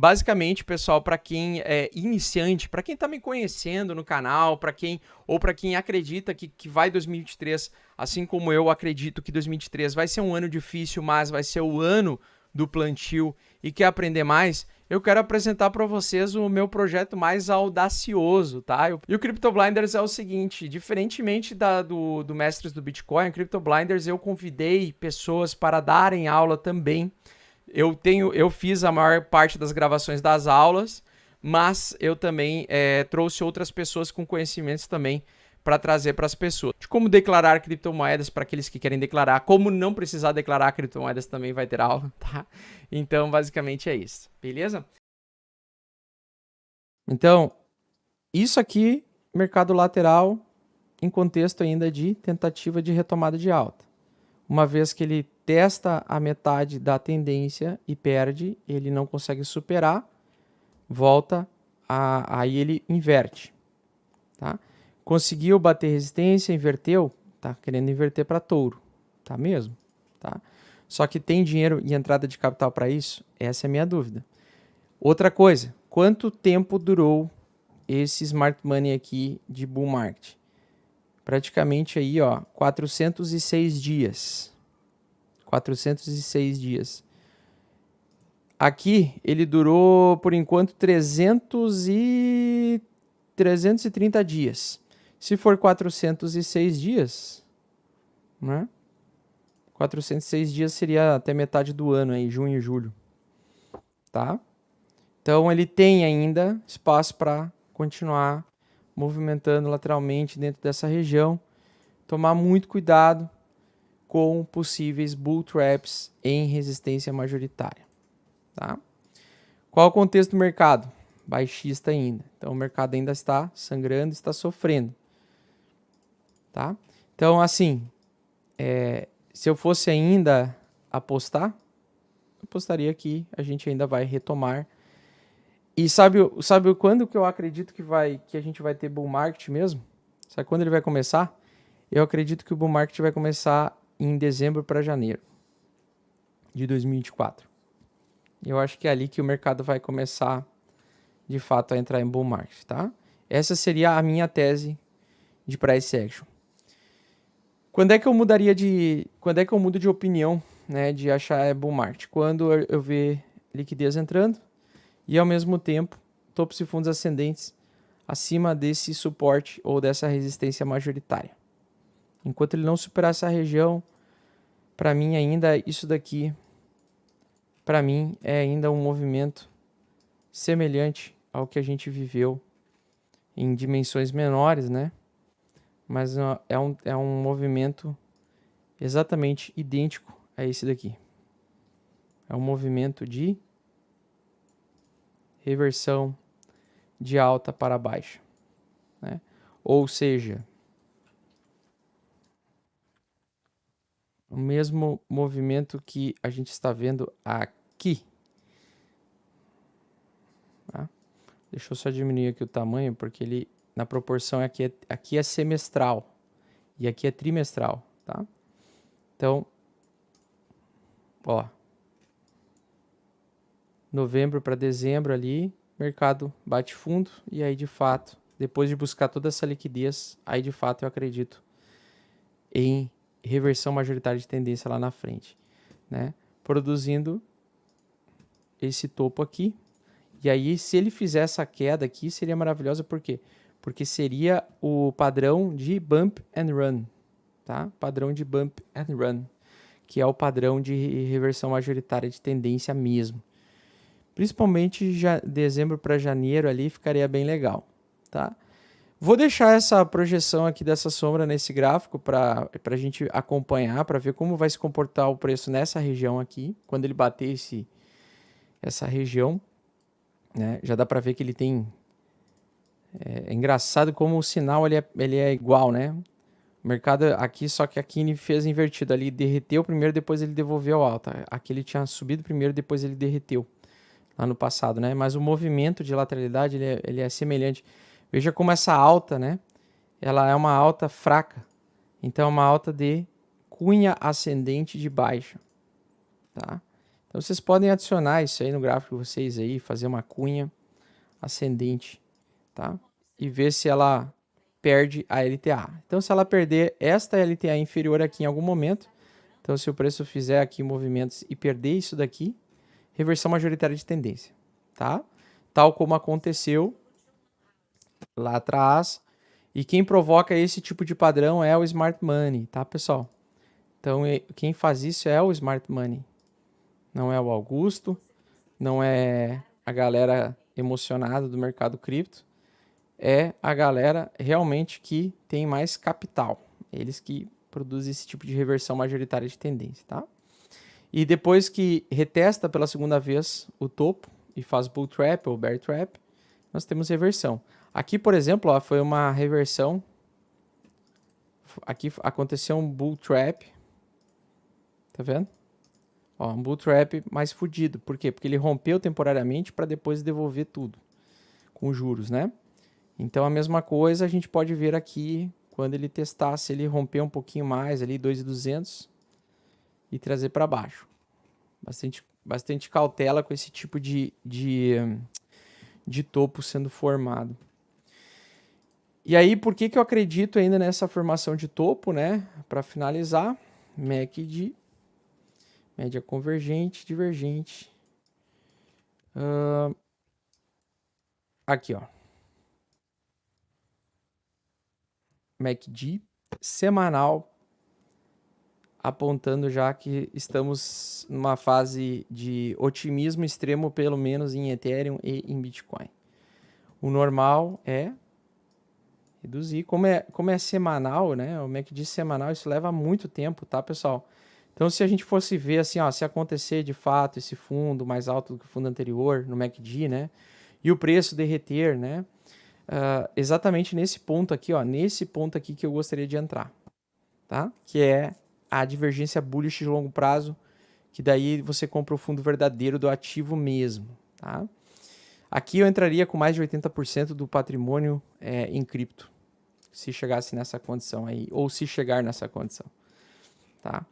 Basicamente, pessoal, para quem é iniciante, para quem está me conhecendo no canal, para quem acredita que vai 2023, assim como eu acredito que 2023 vai ser um ano difícil, mas vai ser o ano do plantio e quer aprender mais, eu quero apresentar para vocês o meu projeto mais audacioso, tá? E o Crypto Blinders é o seguinte, diferentemente do Mestres do Bitcoin, o Crypto Blinders eu convidei pessoas para darem aula também. Eu fiz a maior parte das gravações das aulas, mas eu também trouxe outras pessoas com conhecimentos também para trazer para as pessoas. De como declarar criptomoedas para aqueles que querem declarar, como não precisar declarar criptomoedas também vai ter aula, tá? Então, basicamente é isso, beleza? Então, isso aqui, mercado lateral, em contexto ainda de tentativa de retomada de alta. Uma vez que ele testa a metade da tendência e perde, ele não consegue superar, volta, aí ele inverte. Tá? Conseguiu bater resistência, inverteu, tá querendo inverter para touro, tá mesmo? Tá? Só que tem dinheiro e entrada de capital para isso? Essa é a minha dúvida. Outra coisa, quanto tempo durou esse smart money aqui de bull market? Praticamente aí, ó, 406 dias. 406 dias. Aqui ele durou por enquanto 330 dias. Se for 406 dias, né? 406 dias seria até metade do ano aí, junho e julho, tá? Então ele tem ainda espaço para continuar movimentando lateralmente dentro dessa região. Tomar muito cuidado com possíveis bull traps em resistência majoritária. Tá? Qual o contexto do mercado? Baixista ainda. Então o mercado ainda está sangrando, está sofrendo. Tá? Então, assim, se eu fosse ainda apostar, eu apostaria que a gente ainda vai retomar. E sabe quando que eu acredito que a gente vai ter bull market mesmo? Sabe quando ele vai começar? Eu acredito que o bull market vai começar em dezembro para janeiro de 2024. Eu acho que é ali que o mercado vai começar, de fato, a entrar em bull market, tá? Essa seria a minha tese de price action. Quando é que eu mudo de opinião, né, de achar bull market? Quando eu ver liquidez entrando e, ao mesmo tempo, topos e fundos ascendentes acima desse suporte ou dessa resistência majoritária. Enquanto ele não superar essa região, para mim ainda isso daqui, para mim é ainda um movimento semelhante ao que a gente viveu em dimensões menores, né? Mas é um movimento exatamente idêntico a esse daqui. É um movimento de reversão de alta para baixa, né? Ou seja, o mesmo movimento que a gente está vendo aqui. Tá? Deixa eu só diminuir aqui o tamanho, porque ele, na proporção, aqui é semestral e aqui é trimestral, tá? Então, ó, novembro para dezembro ali, mercado bate fundo e aí de fato, depois de buscar toda essa liquidez, aí de fato eu acredito em reversão majoritária de tendência lá na frente, né? Produzindo esse topo aqui. E aí, se ele fizer essa queda aqui, seria maravilhosa, por quê? Porque seria o padrão de bump and run, tá? Padrão de bump and run, que é o padrão de reversão majoritária de tendência mesmo. Principalmente dezembro para janeiro ali ficaria bem legal, tá? Vou deixar essa projeção aqui dessa sombra nesse gráfico para a gente acompanhar, para ver como vai se comportar o preço nessa região aqui, quando ele bater essa região, né? Já dá para ver que ele tem... É engraçado como o sinal ele é igual, né? O mercado aqui, só que aqui ele fez invertido, ali derreteu primeiro, depois ele devolveu alta. Aqui ele tinha subido primeiro, depois ele derreteu, lá no passado, né? Mas o movimento de lateralidade ele é semelhante. Veja como essa alta, né? Ela é uma alta fraca. Então é uma alta de cunha ascendente de baixa, tá? Então vocês podem adicionar isso aí no gráfico de vocês aí, fazer uma cunha ascendente, tá? E ver se ela perde a LTA. Então se ela perder esta LTA inferior aqui em algum momento, então se o preço fizer aqui movimentos e perder isso daqui, reversão majoritária de tendência, tá? Tal como aconteceu lá atrás. E quem provoca esse tipo de padrão é o Smart Money, tá, pessoal? Então, quem faz isso é o Smart Money. Não é o Augusto, não é a galera emocionada do mercado cripto. É a galera realmente que tem mais capital. Eles que produzem esse tipo de reversão majoritária de tendência, tá? E depois que retesta pela segunda vez o topo e faz bull trap ou bear trap, nós temos reversão. Aqui, por exemplo, ó, foi uma reversão. Aqui aconteceu um bull trap. Tá vendo? Ó, um bull trap mais fudido. Por quê? Porque ele rompeu temporariamente para depois devolver tudo com juros, né? Então a mesma coisa a gente pode ver aqui quando ele testar, se ele romper um pouquinho mais ali, 2.200 e trazer para baixo. Bastante cautela com esse tipo de topo sendo formado. E aí, por que eu acredito ainda nessa formação de topo, né? Para finalizar, MACD, média convergente, divergente. Aqui, ó. MACD semanal, apontando já que estamos numa fase de otimismo extremo, pelo menos em Ethereum e em Bitcoin. O normal é reduzir. Como é semanal, né? O MACD semanal, isso leva muito tempo, tá, pessoal? Então, se a gente fosse ver assim, ó, se acontecer de fato esse fundo mais alto do que o fundo anterior no MACD, né? E o preço derreter, né? Exatamente nesse ponto aqui, ó, nesse ponto aqui que eu gostaria de entrar, tá? Que é a divergência bullish de longo prazo, que daí você compra o fundo verdadeiro do ativo mesmo, tá? Aqui eu entraria com mais de 80% do patrimônio em cripto, se chegasse nessa condição aí, ou se chegar nessa condição, tá?